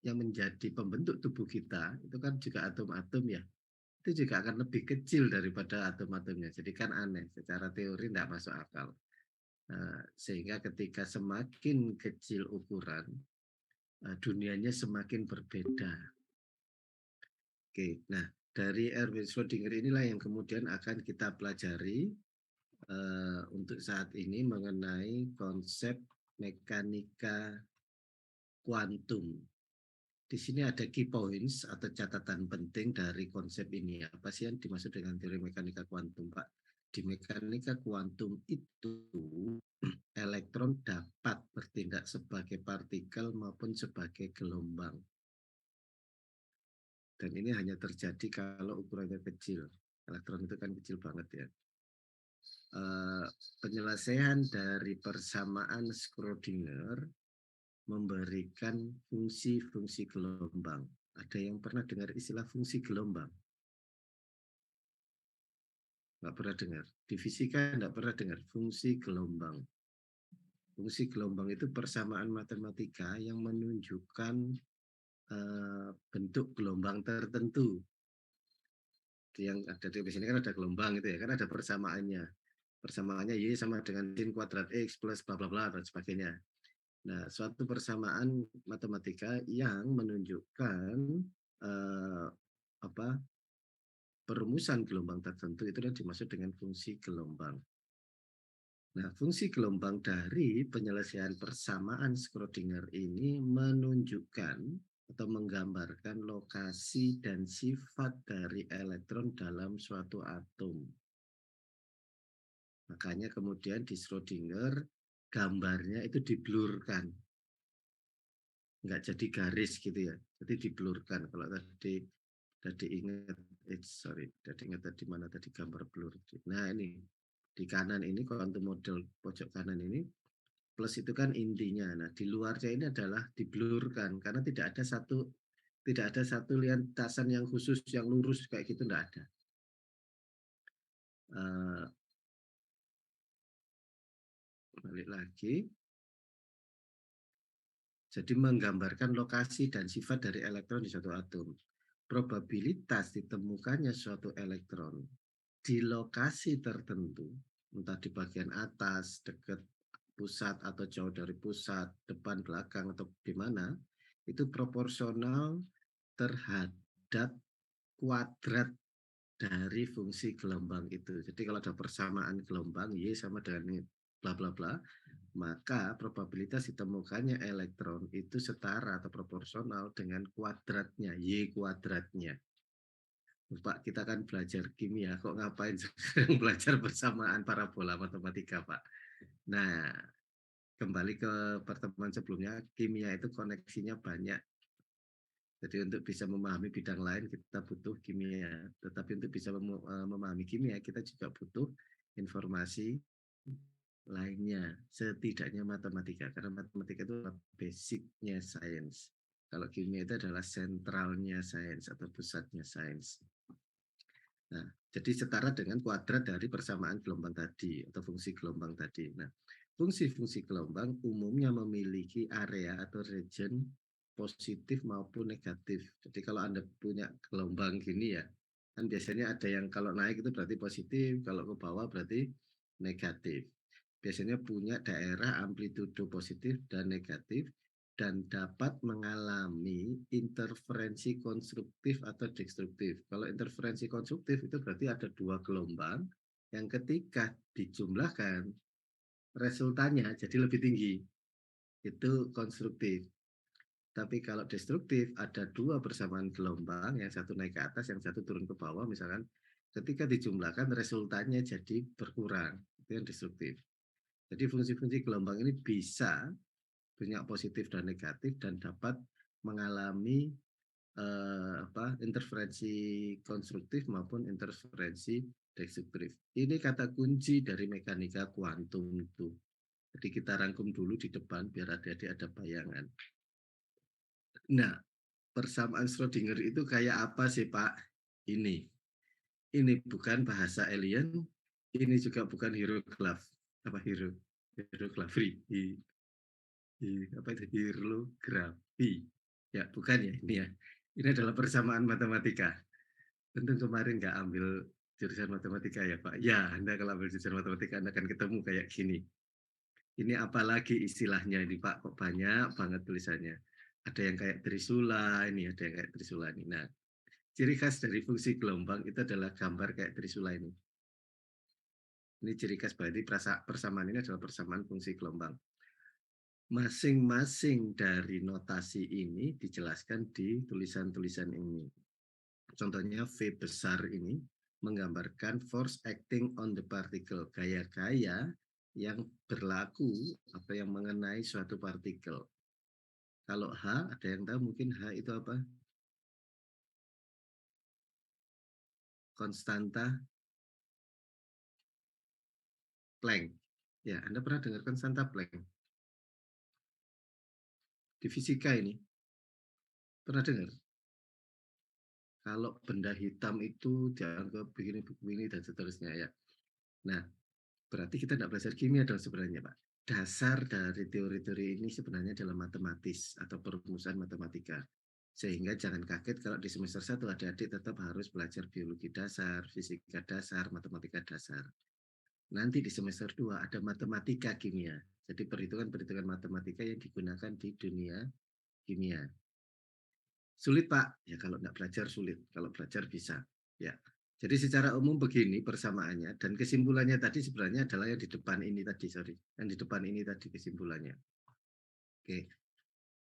yang menjadi pembentuk tubuh kita itu kan juga atom-atom ya, itu juga akan lebih kecil daripada atom-atomnya. Jadi kan aneh, secara teori tidak masuk akal. Sehingga ketika semakin kecil ukuran, dunianya semakin berbeda. Oke, nah dari Erwin Schrödinger inilah yang kemudian akan kita pelajari untuk saat ini mengenai konsep mekanika kuantum. Di sini ada key points atau catatan penting dari konsep ini. Apa sih yang dimaksud dengan teori mekanika kuantum, Pak? Di mekanika kuantum itu elektron dapat bertindak sebagai partikel maupun sebagai gelombang. Dan ini hanya terjadi kalau ukurannya kecil. Elektron itu kan kecil banget ya. Penyelesaian dari persamaan Schrödinger memberikan fungsi-fungsi gelombang. Ada yang pernah dengar istilah fungsi gelombang? Nggak pernah dengar. Di fisika nggak pernah dengar fungsi gelombang. Fungsi gelombang itu persamaan matematika yang menunjukkan bentuk gelombang tertentu. Yang ada di sini kan ada gelombang itu ya, kan ada persamaannya. Persamaannya Y sama dengan sin kuadrat X plus bla bla bla dan sebagainya. Nah, suatu persamaan matematika yang menunjukkan eh, apa perumusan gelombang tertentu itu dimaksud dengan fungsi gelombang. Nah, fungsi gelombang dari penyelesaian persamaan Schrödinger ini menunjukkan atau menggambarkan lokasi dan sifat dari elektron dalam suatu atom. Makanya kemudian di Schrödinger gambarnya itu diblurkan. Nggak jadi garis gitu ya. Jadi diblurkan. Kalau tadi ingat, tadi ingat tadi mana tadi gambar blur. Nah ini di kanan ini quantum model pojok kanan ini plus itu kan intinya. Nah di luarnya ini adalah diblurkan karena tidak ada satu lintasan yang khusus yang lurus kayak gitu enggak ada. Balik lagi. Jadi menggambarkan lokasi dan sifat dari elektron di suatu atom. Probabilitas ditemukannya suatu elektron di lokasi tertentu, entah di bagian atas, dekat pusat atau jauh dari pusat, depan, belakang, atau di mana, itu proporsional terhadap kuadrat dari fungsi gelombang itu. Jadi kalau ada persamaan gelombang Y sama dengan bla bla bla, maka probabilitas ditemukannya elektron itu setara atau proporsional dengan kuadratnya, Y kuadratnya. Pak, kita kan belajar kimia, kok ngapain sekarang belajar bersamaan parabola matematika, Pak? Nah, kembali ke pertemuan sebelumnya, kimia itu koneksinya banyak. Jadi untuk bisa memahami bidang lain kita butuh kimia, tetapi untuk bisa memahami kimia kita juga butuh informasi lainnya, setidaknya matematika, karena matematika itu adalah basicnya sains. Kalau kimia itu adalah sentralnya sains atau pusatnya sains. Nah, jadi setara dengan kuadrat dari persamaan gelombang tadi atau fungsi gelombang tadi. Nah, fungsi-fungsi gelombang umumnya memiliki area atau region positif maupun negatif. Jadi kalau Anda punya gelombang gini ya, kan biasanya ada yang kalau naik itu berarti positif, kalau ke bawah berarti negatif. Biasanya punya daerah amplitudo positif dan negatif dan dapat mengalami interferensi konstruktif atau destruktif. Kalau interferensi konstruktif itu berarti ada dua gelombang yang ketika dijumlahkan resultannya jadi lebih tinggi. Itu konstruktif. Tapi kalau destruktif ada dua persamaan gelombang, yang satu naik ke atas, yang satu turun ke bawah misalkan. Ketika dijumlahkan resultannya jadi berkurang. Itu yang destruktif. Jadi fungsi-fungsi gelombang ini bisa punya positif dan negatif dan dapat mengalami interferensi konstruktif maupun interferensi destruktif. Ini kata kunci dari mekanika kuantum itu. Jadi kita rangkum dulu di depan biar adik-adik ada bayangan. Nah, persamaan Schrödinger itu kayak apa sih Pak? Ini bukan bahasa alien, ini juga bukan hierografi, apa itu hierografi. Ya, bukan ya ini ya. Ini adalah persamaan matematika. Tentu kemarin nggak ambil jurusan matematika ya, Pak? Ya, Anda kalau ambil jurusan matematika Anda akan ketemu kayak gini. Ini apalagi istilahnya ini, Pak, kok banyak banget tulisannya. Ada yang kayak trisula, ini ada yang kayak trisula ini. Nah, ciri khas dari fungsi gelombang itu adalah gambar kayak trisula ini. Ini ciri khas berarti persamaan ini adalah persamaan fungsi gelombang. Masing-masing dari notasi ini dijelaskan di tulisan-tulisan ini. Contohnya V besar ini menggambarkan force acting on the particle, gaya-gaya yang berlaku atau yang mengenai suatu partikel. Kalau H, ada yang tahu mungkin H itu apa? Konstanta Planck. Ya, Anda pernah dengar konstanta Planck? Di fisika ini, pernah dengar? Kalau benda hitam itu dianggap begini-begini dan seterusnya ya. Nah, berarti kita tidak belajar kimia dong sebenarnya, Pak. Dasar dari teori-teori ini sebenarnya adalah matematis atau perumusan matematika. Sehingga jangan kaget kalau di semester 1 adik-adik tetap harus belajar biologi dasar, fisika dasar, matematika dasar. Nanti di semester 2 ada matematika kimia. Jadi perhitungan-perhitungan matematika yang digunakan di dunia kimia. Sulit, Pak. Ya kalau nggak belajar sulit, kalau belajar bisa. Ya. Jadi secara umum begini persamaannya dan kesimpulannya tadi sebenarnya adalah yang di depan ini tadi, sorry. Yang di depan ini tadi kesimpulannya. Oke.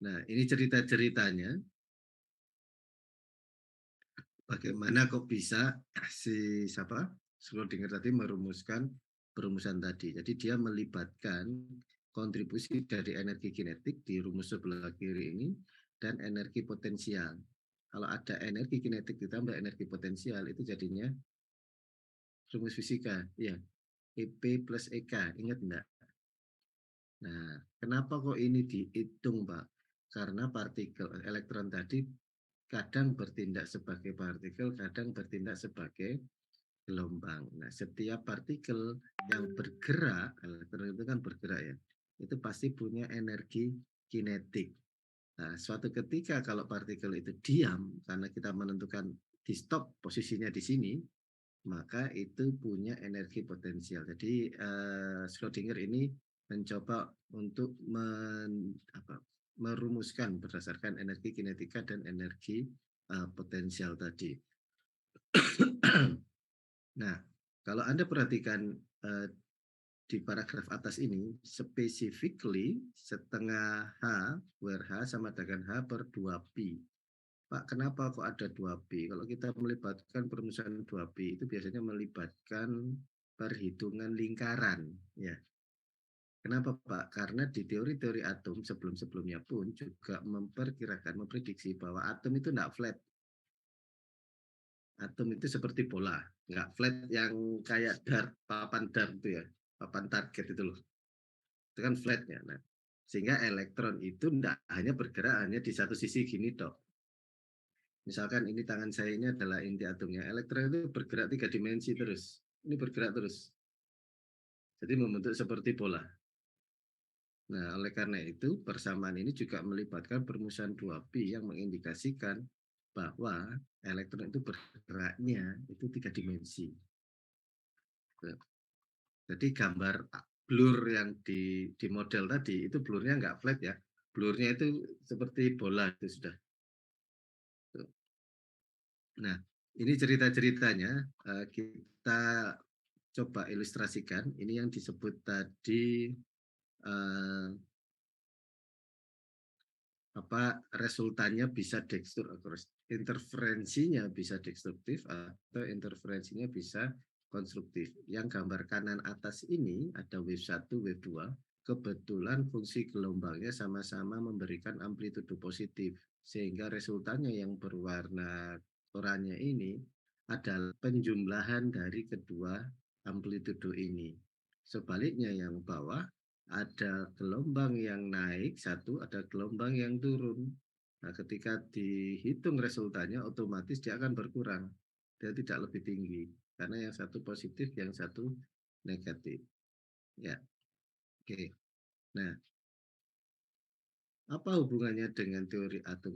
Nah, ini cerita-ceritanya bagaimana kok bisa si siapa? Schrödinger tadi merumuskan perumusan tadi. Jadi dia melibatkan kontribusi dari energi kinetik di rumus sebelah kiri ini dan energi potensial. Kalau ada energi kinetik ditambah energi potensial itu jadinya rumus fisika. Ya, EP plus EK. Ingat enggak? Nah, kenapa kok ini dihitung, Pak? Karena partikel elektron tadi kadang bertindak sebagai partikel, kadang bertindak sebagai gelombang. Nah, setiap partikel yang bergerak, elektron itu kan bergerak ya, itu pasti punya energi kinetik. Nah, suatu ketika kalau partikel itu diam, karena kita menentukan di stop posisinya di sini, maka itu punya energi potensial. Jadi Schrödinger ini mencoba untuk merumuskan berdasarkan energi kinetika dan energi potensial tadi. Nah, kalau Anda perhatikan di paragraf atas ini, specifically setengah H, where H sama dengan H per 2pi. Pak, kenapa kok ada 2pi? Kalau kita melibatkan perumusan 2pi itu biasanya melibatkan perhitungan lingkaran. Ya. Kenapa, Pak? Karena di teori-teori atom sebelum-sebelumnya pun juga memperkirakan, memprediksi bahwa atom itu tidak flat. Atom itu seperti bola, nggak flat yang kayak dart, papan dart itu ya, papan target itu loh. Itu kan flatnya. Nah, sehingga elektron itu tidak hanya bergerak hanya di satu sisi gini dok. Misalkan ini tangan saya ini adalah inti atomnya. Elektron itu bergerak 3 dimensi terus. Ini bergerak terus. Jadi membentuk seperti bola. Nah, oleh karena itu persamaan ini juga melibatkan perumusan 2pi yang mengindikasikan bahwa elektron itu bergeraknya itu 3 dimensi. Jadi gambar blur yang di model tadi itu blurnya nggak flat ya. Blurnya itu seperti bola itu sudah. Nah, ini cerita-ceritanya kita coba ilustrasikan. Ini yang disebut tadi eh, resultannya bisa interferensinya bisa destruktif atau interferensinya bisa konstruktif. Yang gambar kanan atas ini ada wave 1, wave 2. Kebetulan fungsi gelombangnya sama-sama memberikan amplitudo positif sehingga resultannya yang berwarna oranye ini adalah penjumlahan dari kedua amplitudo ini. Sebaliknya yang bawah ada gelombang yang naik satu, ada gelombang yang turun. Nah, ketika dihitung resultannya, otomatis dia akan berkurang. Dia tidak lebih tinggi. Karena yang satu positif, yang satu negatif. Ya, oke. Nah, apa hubungannya dengan teori atom?